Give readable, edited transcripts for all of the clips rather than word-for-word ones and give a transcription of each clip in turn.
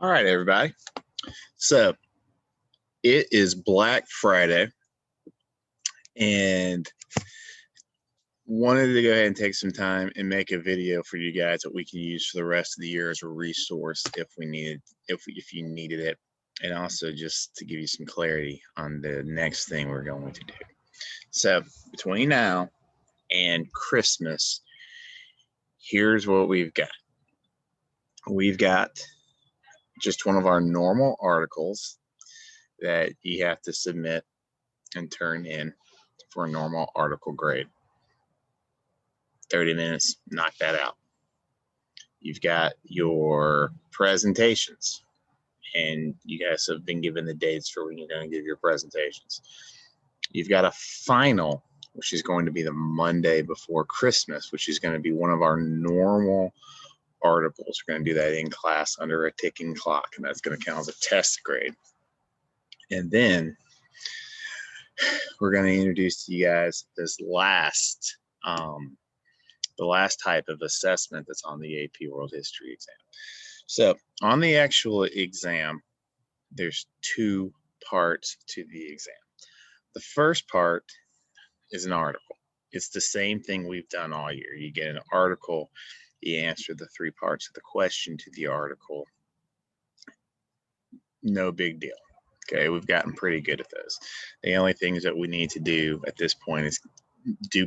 All right, everybody. So it is Black Friday, and wanted to go ahead and take some time and make a video for you guys that we can use for the rest of the year as a resource if you needed it, and also just to give you some clarity on the next thing we're going to do. So between now and Christmas, here's what we've got. We've got just one of our normal articles that you have to submit and turn in for a normal article grade. 30 minutes, knock that out. You've got your presentations, and you guys have been given the dates for when you're going to give your presentations. You've got a final, which is going to be the Monday before Christmas, which is going to be one of our normal articles. We're going to do that in class under a ticking clock, and that's going to count as a test grade. And then we're going to introduce to you guys this the last type of assessment that's on the AP World History exam. So on the actual exam, there's two parts to the exam. The first part is an article. It's the same thing we've done all year. You get an article, you answer the three parts of the question to the article. No big deal. Okay, we've gotten pretty good at those. The only things that we need to do at this point is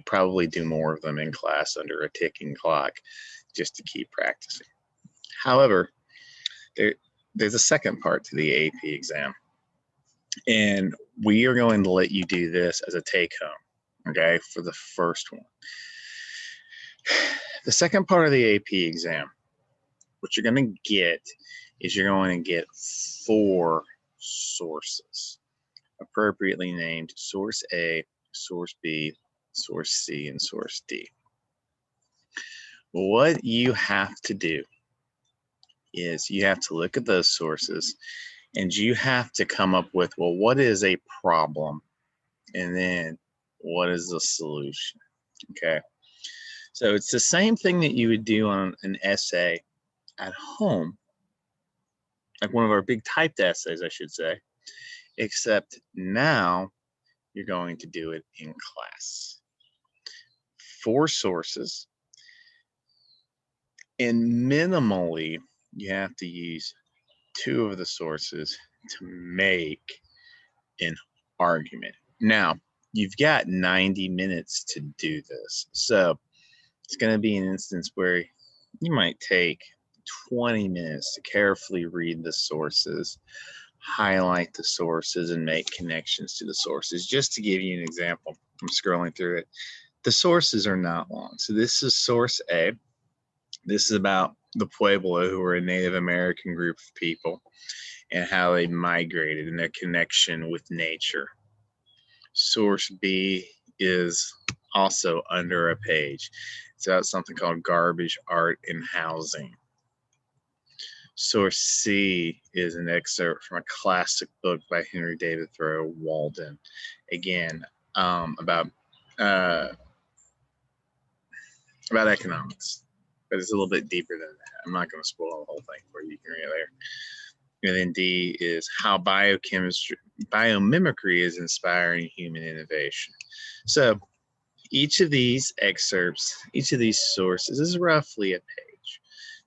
probably do more of them in class under a ticking clock just to keep practicing. However, there's a second part to the AP exam, and we are going to let you do this as a take-home, okay, for the first one. The second part of the AP exam, what you're going to get is you're going to get 4 sources, appropriately named Source A, Source B, Source C, and Source D. What you have to do is you have to look at those sources, and you have to come up with, well, what is a problem, and then what is the solution? Okay, so it's the same thing that you would do on an essay at home, like one of our big typed essays, I should say, except now you're going to do it in class. 4 sources, and minimally you have to use 2 of the sources to make an argument. Now, you've got 90 minutes to do this, so it's going to be an instance where you might take 20 minutes to carefully read the sources, highlight the sources, and make connections to the sources. Just to give you an example, I'm scrolling through it. The sources are not long. So this is source A. This is about the Pueblo, who were a Native American group of people, and how they migrated and their connection with nature. Source B is also under a page. It's about something called garbage, art, and housing. Source C is an excerpt from a classic book by Henry David Thoreau, Walden. Again, about economics, but it's a little bit deeper than that. I'm not going to spoil the whole thing for you. You can read it there. And then D is how biomimicry is inspiring human innovation. So each of these excerpts, each of these sources is roughly a page.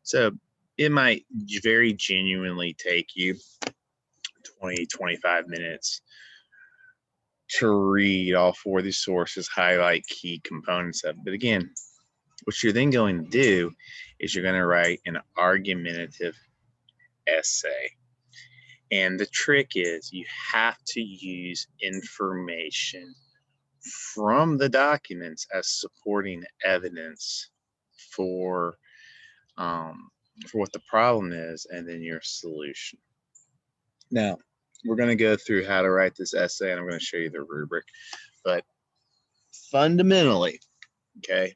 So it might very genuinely take you 20, 25 minutes to read all 4 of these sources, highlight key components of it. But again, what you're then going to do is you're going to write an argumentative essay. And the trick is you have to use information from the documents as supporting evidence for what the problem is, and then your solution. Now, we're going to go through how to write this essay, and I'm going to show you the rubric. But fundamentally, okay,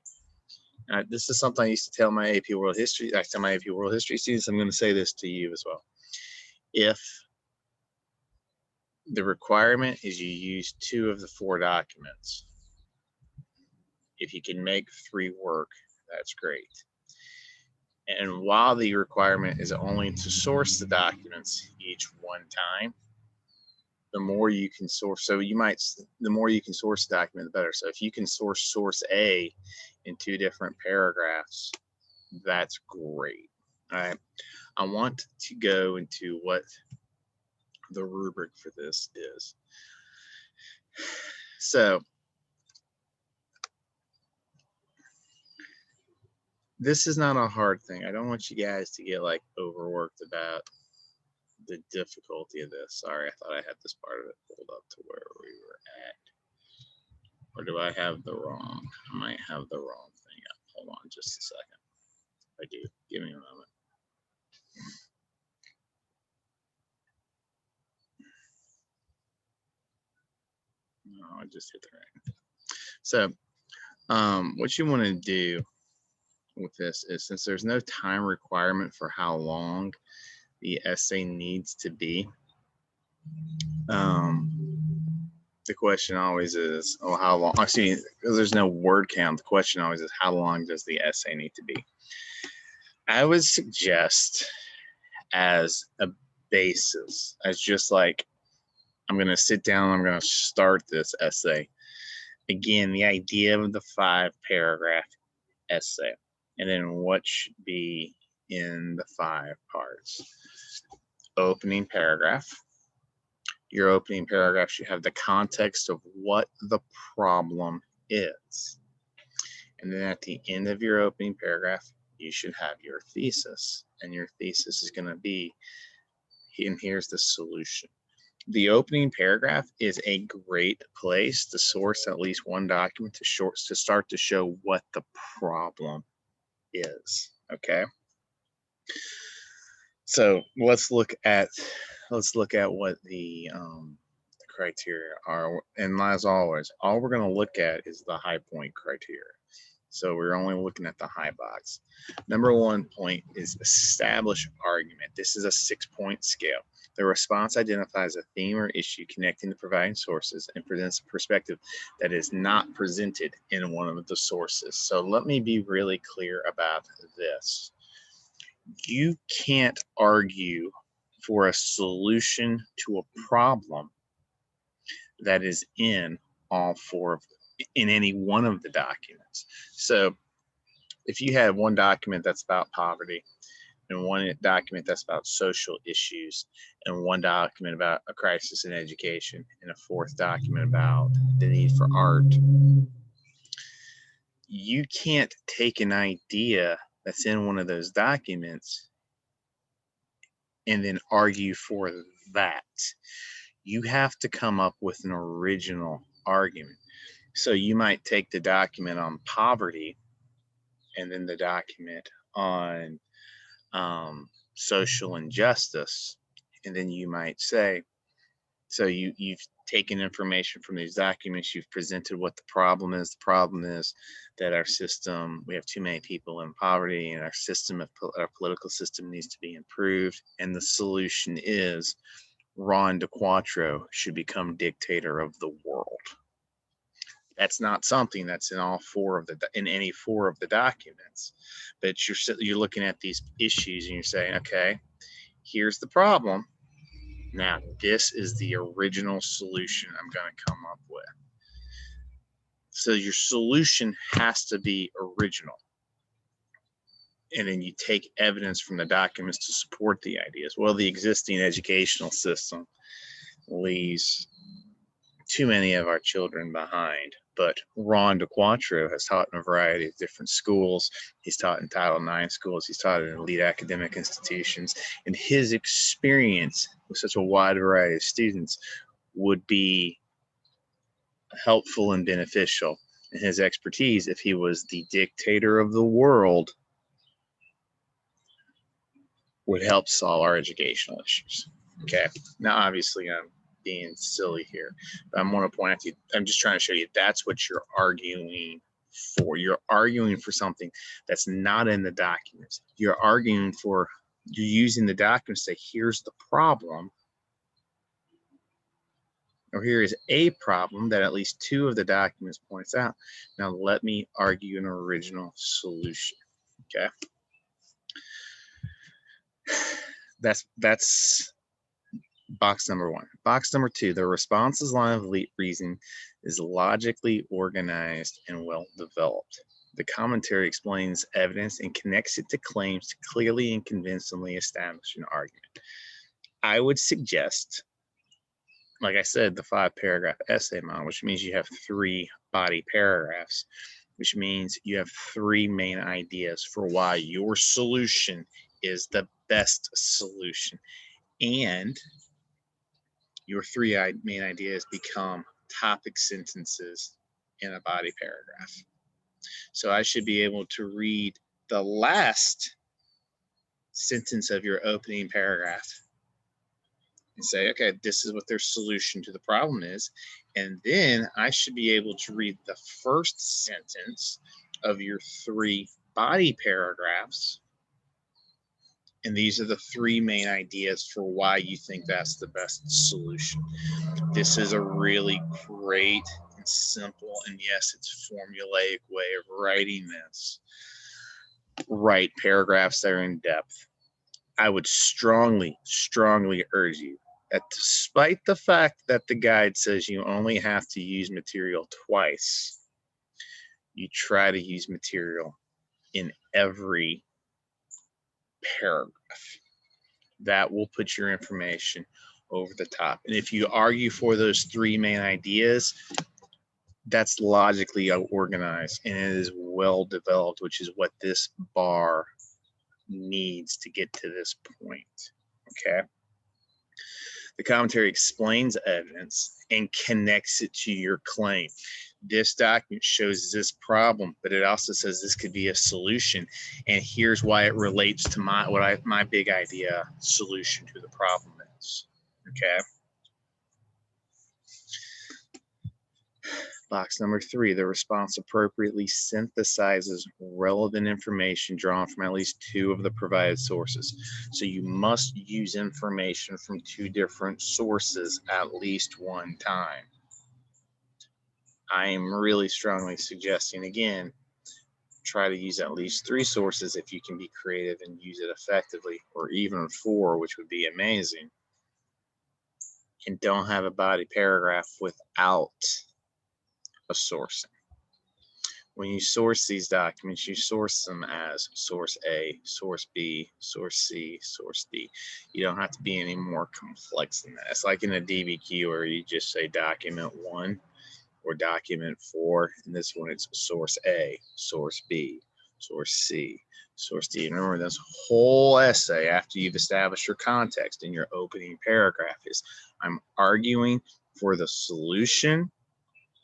this is something I used to tell my AP World History. I tell my AP World History students. I'm going to say this to you as well. If the requirement is you use 2 of the 4 documents, if you can make 3 work, that's great. And while the requirement is only to source the documents each one time, the more you can source, so the more you can source the document, the better. So if you can source A in 2 different paragraphs, that's great. All right. I want to go into what the rubric for this is. So this is not a hard thing. I don't want you guys to get like overworked about the difficulty of this. Sorry, I thought I had this part of it pulled up to where we were at. Or do I have the wrong? I might have the wrong thing up. Hold on just a second. I do. Give me a moment. No, I just hit the right. So what you want to do with this is, since there's no time requirement for how long the essay needs to be, the question always is, oh, how long? Actually, because there's no word count, the question always is, how long does the essay need to be? I would suggest as a basis, as just like, I'm going to sit down, I'm going to start this essay. Again, the idea of the 5-paragraph essay, and then what should be in the 5 parts. Opening paragraph. Your opening paragraph should have the context of what the problem is. And then at the end of your opening paragraph, you should have your thesis. And your thesis is going to be, and here's the solution. The opening paragraph is a great place to source at least one document to start to show what the problem is. Okay. So let's look at what the criteria are. And as always, all we're going to look at is the high point criteria. So we're only looking at the high box. Number 1 point is establish argument. This is a 6-point scale. The response identifies a theme or issue connecting the providing sources and presents a perspective that is not presented in one of the sources. So let me be really clear about this. You can't argue for a solution to a problem that is in any one of the documents. So if you had one document that's about poverty, and one document that's about social issues, and one document about a crisis in education, and a 4th document about the need for art, you can't take an idea that's in one of those documents and then argue for that. You have to come up with an original argument. So you might take the document on poverty and then the document on social injustice, and then you might say, so you've taken information from these documents, you've presented what the problem is. The problem is that our system, we have too many people in poverty, and our political system needs to be improved, and the solution is Ron DeQuatro should become dictator of the world. That's not something that's in any 4 of the documents, but you're looking at these issues and you're saying, okay, here's the problem. Now, this is the original solution I'm going to come up with. So your solution has to be original. And then you take evidence from the documents to support the ideas. Well, the existing educational system leaves too many of our children behind. But Ron DeQuatro has taught in a variety of different schools. He's taught in Title IX schools. He's taught in elite academic institutions. And his experience with such a wide variety of students would be helpful and beneficial. And his expertise, if he was the dictator of the world, would help solve our educational issues. Okay. Now, obviously, I'm being silly here, but I want to point out to you, I'm just trying to show you that's what you're arguing for. You're arguing for something that's not in the documents. You're using the documents to say, here's the problem, or here is a problem that at least 2 of the documents points out. Now let me argue an original solution. Okay. That's box number one. Box number two, the response's line of reasoning is logically organized and well developed. The commentary explains evidence and connects it to claims to clearly and convincingly establish an argument. I would suggest, like I said, the 5-paragraph essay model, which means you have 3 body paragraphs, which means you have 3 main ideas for why your solution is the best solution. And your 3 main ideas become topic sentences in a body paragraph. So I should be able to read the last sentence of your opening paragraph and say, okay, this is what their solution to the problem is. And then I should be able to read the first sentence of your 3 body paragraphs. And these are the 3 main ideas for why you think that's the best solution. This is a really great and simple, and yes, it's formulaic way of writing this. Write paragraphs that are in depth. I would strongly, strongly urge you that despite the fact that the guide says you only have to use material twice, you try to use material in every paragraph. That will put your information over the top. And if you argue for those 3 main ideas, that's logically organized and it is well developed, which is what this bar needs to get to this point. Okay. The commentary explains evidence and connects it to your claim. This document shows this problem, but it also says this could be a solution. And here's why it relates to my big idea solution to the problem is. Okay. Box number 3, the response appropriately synthesizes relevant information drawn from at least 2 of the provided sources. So you must use information from 2 different sources at least one time. I am really strongly suggesting, again, try to use at least 3 sources if you can be creative and use it effectively, or even 4, which would be amazing. And don't have a body paragraph without a sourcing. When you source these documents, you source them as source A, source B, source C, source D. You don't have to be any more complex than that. It's like in a DBQ where you just say document 1 or document 4. In this one, it's source A, source B, source C, source D. Remember, this whole essay, after you've established your context in your opening paragraph, is I'm arguing for the solution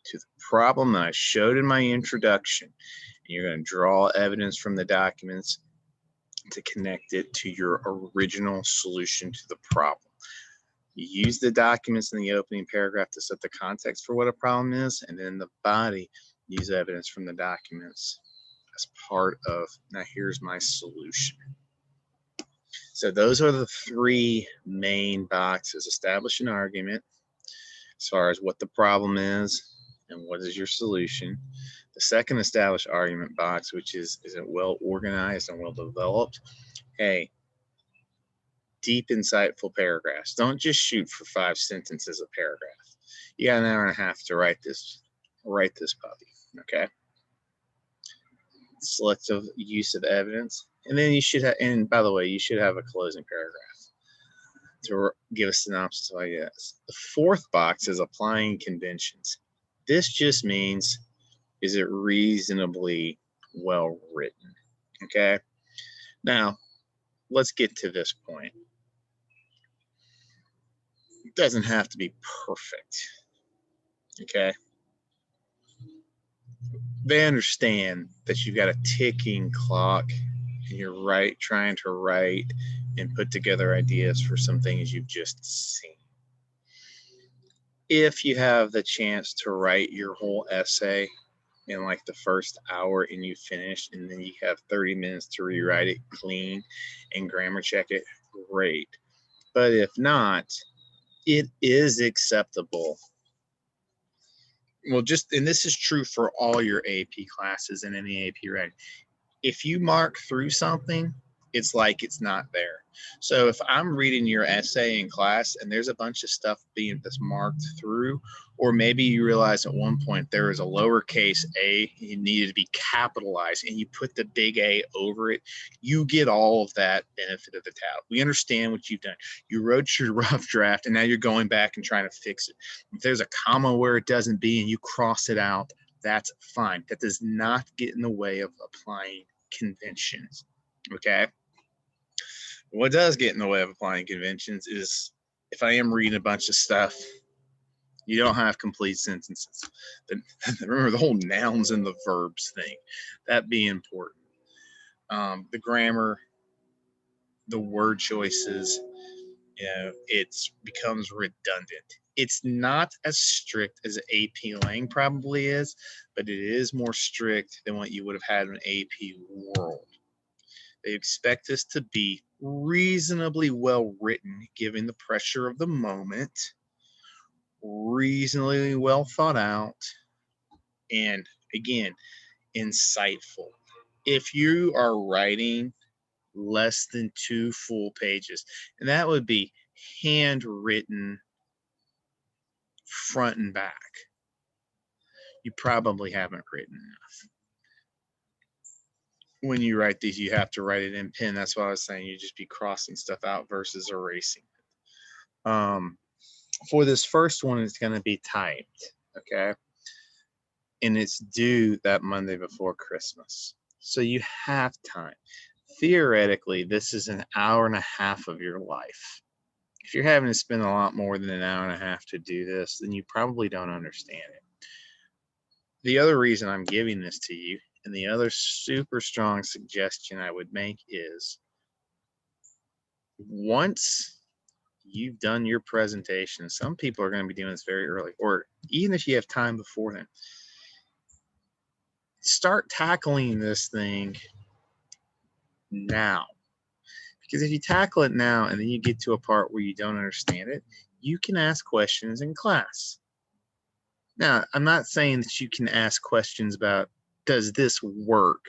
to the problem that I showed in my introduction. And you're going to draw evidence from the documents to connect it to your original solution to the problem. You use the documents in the opening paragraph to set the context for what a problem is, and then the body, use evidence from the documents as part of, now here's my solution. So those are the 3 main boxes. Establish an argument as far as what the problem is and what is your solution. The second, establish argument box, which is it well organized and well developed? Hey, deep, insightful paragraphs. Don't just shoot for 5 sentences a paragraph. You got an hour and a half to write this puppy. Okay. Selective use of evidence, and then you should have. And by the way, you should have a closing paragraph to give a synopsis of ideas. The 4th box is applying conventions. This just means, is it reasonably well written? Okay. Now, let's get to this point. It doesn't have to be perfect. Okay. They understand that you've got a ticking clock and you're trying to write and put together ideas for some things you've just seen. If you have the chance to write your whole essay in like the first hour and you finish, and then you have 30 minutes to rewrite it clean and grammar check it, great. But if not, it is acceptable. Well, and this is true for all your AP classes and any AP writing. If you mark through something it's like it's not there. So if I'm reading your essay in class and there's a bunch of stuff that's marked through, or maybe you realize at one point there is a lowercase a, it needed to be capitalized, and you put the big A over it, you get all of that benefit of the doubt. We understand what you've done. You wrote your rough draft, and now you're going back and trying to fix it. If there's a comma where it doesn't be and you cross it out, that's fine. That does not get in the way of applying conventions. Okay? What does get in the way of applying conventions is if I am reading a bunch of stuff, you don't have complete sentences. Remember the whole nouns and the verbs thing. That be important. The grammar, the word choices, it becomes redundant. It's not as strict as AP Lang probably is, but it is more strict than what you would have had in AP World. They expect this to be reasonably well written, given the pressure of the moment, reasonably well thought out, and again, insightful. If you are writing less than 2 full pages, and that would be handwritten front and back, you probably haven't written enough. When you write these, you have to write it in pen. That's why I was saying you just be crossing stuff out versus erasing it. For this first one, it's going to be typed, okay? And it's due that Monday before Christmas. So you have time. Theoretically, this is an hour and a half of your life. If you're having to spend a lot more than an hour and a half to do this, then you probably don't understand it. The other reason I'm giving this to you, and the other super strong suggestion I would make is, once you've done your presentation, some people are going to be doing this very early, or even if you have time before then, start tackling this thing now. Because if you tackle it now and then you get to a part where you don't understand it, you can ask questions in class. Now, I'm not saying that you can ask questions about, does this work?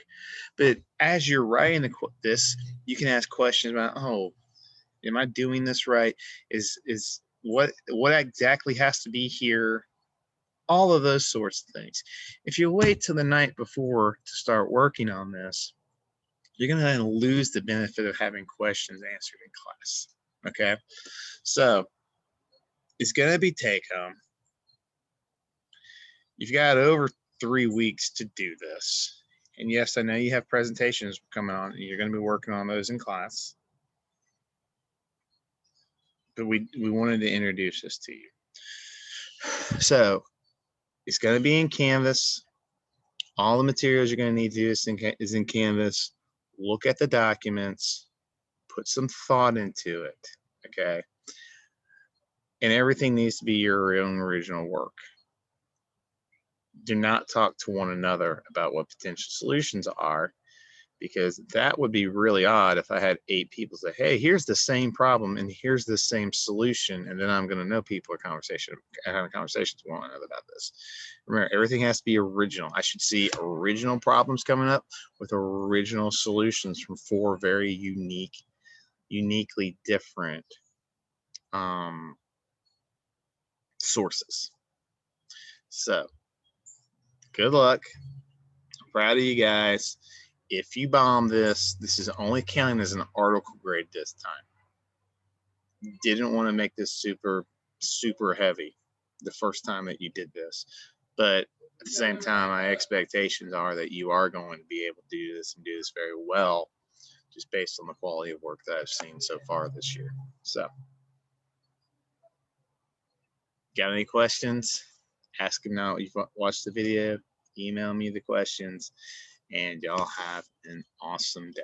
But as you're writing this, you can ask questions about, oh, am I doing this right? Is what exactly has to be here? All of those sorts of things. If you wait till the night before to start working on this, you're going to lose the benefit of having questions answered in class. Okay? So it's going to be take home. You've got over 3 weeks to do this. And yes, I know you have presentations coming on, and you're going to be working on those in class. But we wanted to introduce this to you. So it's going to be in Canvas. All the materials you're going to need to do is in Canvas. Look at the documents. Put some thought into it. Okay? And everything needs to be your own original work. Do not talk to one another about what potential solutions are, because that would be really odd if I had 8 people say, hey, here's the same problem and here's the same solution, and then I'm going to know people are having conversations with one another about this. Remember, everything has to be original. I should see original problems coming up with original solutions from 4 very uniquely different sources. So, good luck. I'm proud of you guys. If you bomb this, this is only counting as an article grade this time. Didn't want to make this super heavy the first time that you did this, but at the same time, my expectations are that you are going to be able to do this and do this very well, just based on the quality of work that I've seen so far this year. So, got any questions? Ask them now. You've watched the video. Email me the questions, and y'all have an awesome day.